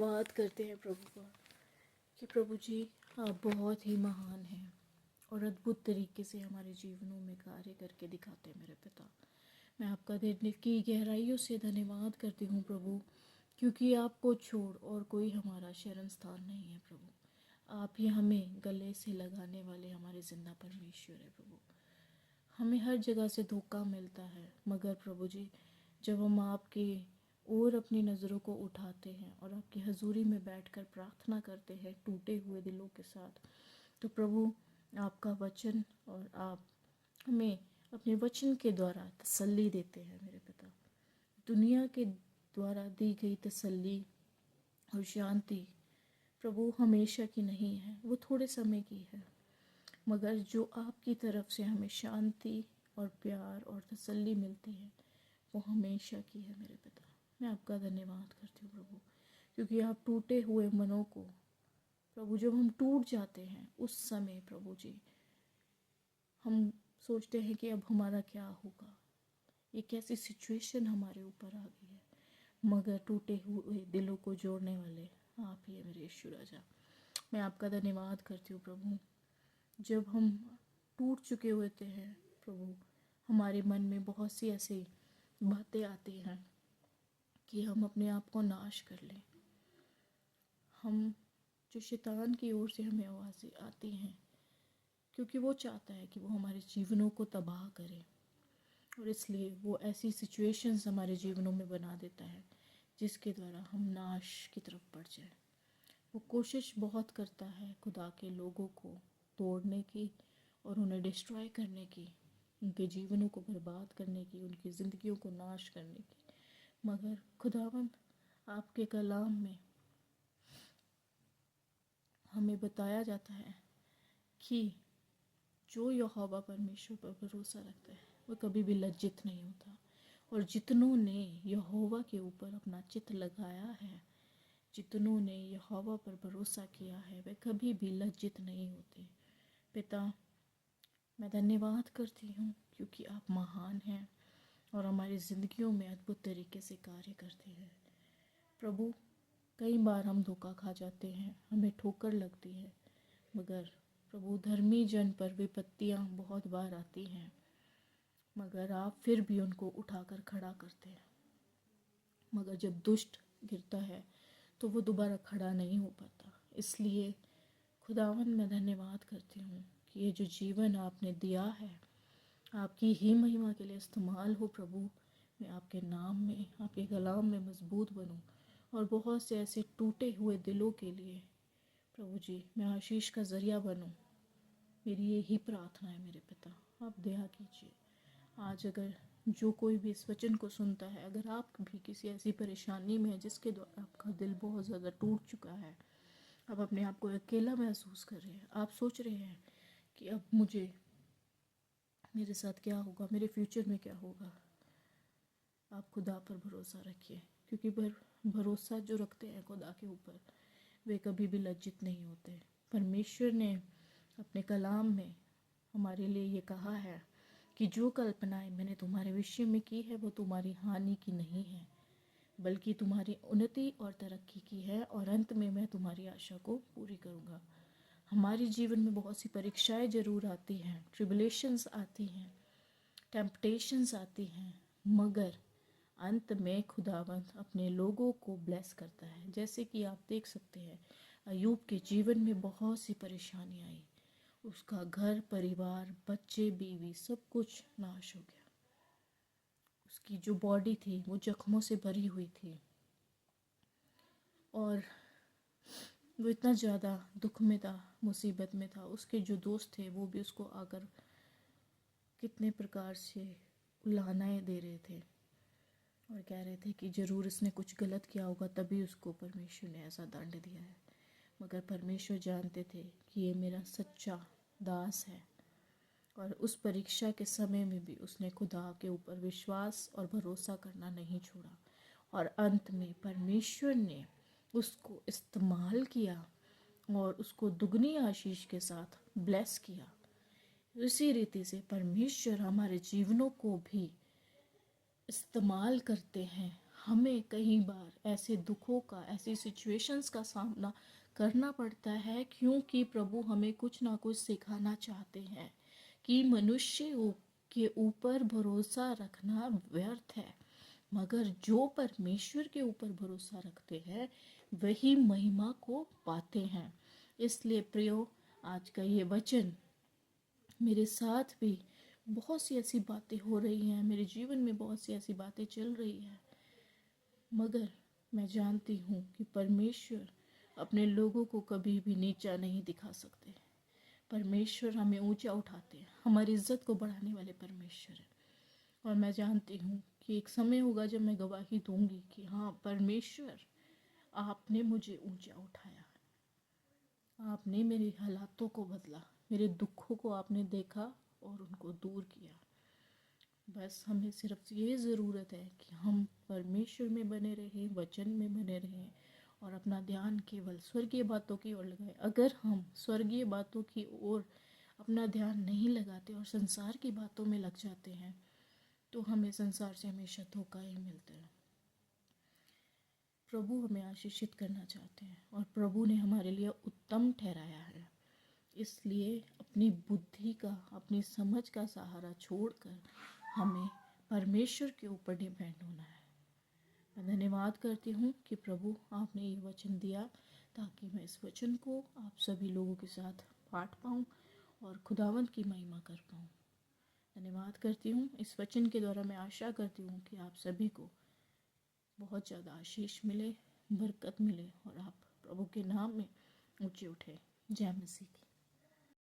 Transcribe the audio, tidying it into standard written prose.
बात करते हैं प्रभु का कि प्रभु जी आप बहुत ही महान हैं और अद्भुत तरीके से हमारे जीवनों में कार्य करके दिखाते हैं मेरे पिता। मैं आपका दिल की गहराइयों से धन्यवाद करती हूँ प्रभु, क्योंकि आपको छोड़ और कोई हमारा शरण स्थान नहीं है प्रभु। आप ही हमें गले से लगाने वाले हमारे जिंदा परमेश्वर है प्रभु। हमें हर जगह से धोखा मिलता है, मगर प्रभु जी जब हम आपके और अपनी नज़रों को उठाते हैं और आपकी हजूरी में बैठकर प्रार्थना करते हैं टूटे हुए दिलों के साथ, तो प्रभु आपका वचन और आप हमें अपने वचन के द्वारा तसल्ली देते हैं मेरे पिता। दुनिया के द्वारा दी गई तसल्ली और शांति प्रभु हमेशा की नहीं है, वो थोड़े समय की है, मगर जो आपकी तरफ से हमें शांति और प्यार और तसल्ली मिलती है वो हमेशा की है मेरे पिता। मैं आपका धन्यवाद करती हूँ प्रभु, क्योंकि आप टूटे हुए मनों को प्रभु, जब हम टूट जाते हैं उस समय प्रभु जी हम सोचते हैं कि अब हमारा क्या होगा, ये कैसी सिचुएशन हमारे ऊपर आ गई है, मगर टूटे हुए दिलों को जोड़ने वाले आप ही है मेरे यीशु राजा। मैं आपका धन्यवाद करती हूँ प्रभु। जब हम टूट चुके होते हैं प्रभु, हमारे मन में बहुत सी ऐसी बातें आती हैं कि हम अपने आप को नाश कर लें। हम जो शैतान की ओर से हमें आवाज़ें आती हैं, क्योंकि वो चाहता है कि वो हमारे जीवनों को तबाह करे, और इसलिए वो ऐसी सिचुएशंस हमारे जीवनों में बना देता है जिसके द्वारा हम नाश की तरफ बढ़ जाए। वो कोशिश बहुत करता है खुदा के लोगों को तोड़ने की और उन्हें डिस्ट्रॉय करने की, उनके जीवनों को बर्बाद करने की, उनकी ज़िंदगियों को नाश करने की, मगर खुदावंद आपके कलाम में हमें बताया जाता है कि जो यहोवा परमेश्वर पर भरोसा रखता है वह कभी भी लज्जित नहीं होता, और जितनों ने यहोवा के ऊपर अपना चित्त लगाया है, जितनों ने यहोवा पर भरोसा किया है, वे कभी भी लज्जित नहीं होते। पिता, मैं धन्यवाद करती हूँ क्योंकि आप महान हैं और हमारी ज़िंदगियों में अद्भुत तरीके से कार्य करते हैं प्रभु। कई बार हम धोखा खा जाते हैं, हमें ठोकर लगती है, मगर प्रभु धर्मी जन पर विपत्तियाँ बहुत बार आती हैं, मगर आप फिर भी उनको उठाकर खड़ा करते हैं। मगर जब दुष्ट गिरता है तो वो दोबारा खड़ा नहीं हो पाता। इसलिए खुदावन मैं धन्यवाद करती हूँ कि ये जो जीवन आपने दिया है आपकी ही महिमा के लिए इस्तेमाल हो प्रभु। मैं आपके नाम में, आपके कलाम में मजबूत बनूं और बहुत से ऐसे टूटे हुए दिलों के लिए प्रभु जी मैं आशीष का ज़रिया बनूं। मेरी यही प्रार्थना है मेरे पिता, आप दया कीजिए। आज अगर जो कोई भी इस वचन को सुनता है, अगर आप भी किसी ऐसी परेशानी में है जिसके द्वारा आपका दिल बहुत ज़्यादा टूट चुका है, आप अपने आप को अकेला महसूस कर रहे हैं, आप सोच रहे हैं कि अब मेरे साथ क्या होगा, मेरे फ्यूचर में क्या होगा, आप खुदा पर भरोसा रखिए, क्योंकि भरोसा जो रखते हैं खुदा के ऊपर वे कभी भी लज्जित नहीं होते। परमेश्वर ने अपने कलाम में हमारे लिए ये कहा है कि जो कल्पनाएं मैंने तुम्हारे विषय में की है वो तुम्हारी हानि की नहीं है, बल्कि तुम्हारी उन्नति और तरक्की की है, और अंत में मैं तुम्हारी आशा को पूरी करूँगा। हमारे जीवन में बहुत सी परीक्षाएं ज़रूर आती हैं, ट्रिबुलेशंस आती हैं, टेम्पटेशंस आती हैं, मगर अंत में खुदावंद अपने लोगों को ब्लेस करता है। जैसे कि आप देख सकते हैं अयूब के जीवन में बहुत सी परेशानी आई, उसका घर परिवार बच्चे बीवी सब कुछ नाश हो गया, उसकी जो बॉडी थी वो जख्मों से भरी हुई थी, और वो इतना ज़्यादा दुख में था, मुसीबत में था। उसके जो दोस्त थे वो भी उसको आकर कितने प्रकार से उलाहनाएँ दे रहे थे और कह रहे थे कि ज़रूर इसने कुछ गलत किया होगा तभी उसको परमेश्वर ने ऐसा दंड दिया है, मगर परमेश्वर जानते थे कि ये मेरा सच्चा दास है, और उस परीक्षा के समय में भी उसने खुदा के ऊपर विश्वास और भरोसा करना नहीं छोड़ा, और अंत में परमेश्वर ने उसको इस्तेमाल किया और उसको दुगनी आशीष के साथ ब्लेस किया। इसी रीति से परमेश्वर हमारे जीवनों को भी इस्तेमाल करते हैं हमें कई बार ऐसे दुखों का, ऐसी सिचुएशंस का सामना करना पड़ता है, क्योंकि प्रभु हमें कुछ ना कुछ सिखाना चाहते हैं कि मनुष्य के ऊपर भरोसा रखना व्यर्थ है, मगर जो परमेश्वर के ऊपर भरोसा रखते हैं वही महिमा को पाते हैं। इसलिए प्रियो, आज का ये वचन मेरे साथ भी बहुत सी ऐसी बातें हो रही हैं, मेरे जीवन में बहुत सी ऐसी बातें चल रही हैं, मगर मैं जानती हूँ कि परमेश्वर अपने लोगों को कभी भी नीचा नहीं दिखा सकते। परमेश्वर हमें ऊंचा उठाते हैं, हमारी इज्जत को बढ़ाने वाले परमेश्वर हैं। और मैं जानती हूँ कि एक समय होगा जब मैं गवाही दूंगी कि हाँ परमेश्वर, आपने मुझे ऊंचा उठाया, आपने मेरे हालातों को बदला, मेरे दुखों को आपने देखा और उनको दूर किया। बस हमें सिर्फ ये ज़रूरत है कि हम परमेश्वर में बने रहें, वचन में बने रहें और अपना ध्यान केवल स्वर्गीय बातों की ओर लगाएं। अगर हम स्वर्गीय बातों की ओर अपना ध्यान नहीं लगाते और संसार की बातों में लग जाते हैं तो हमें संसार से हमेशा धोखा ही मिलता है। प्रभु हमें आशीषित करना चाहते हैं और प्रभु ने हमारे लिए उत्तम ठहराया है। इसलिए अपनी बुद्धि का, अपनी समझ का सहारा छोड़कर हमें परमेश्वर के ऊपर डिपेंड होना है। मैं धन्यवाद करती हूँ कि प्रभु आपने ये वचन दिया ताकि मैं इस वचन को आप सभी लोगों के साथ बांट पाऊँ और खुदावंत की महिमा कर पाऊँ। धन्यवाद करती हूँ। इस वचन के द्वारा मैं आशा करती हूँ कि आप सभी को बहुत ज़्यादा आशीष मिले, बरकत मिले और आप प्रभु के नाम में ऊंचे उठे। जय मसीह की।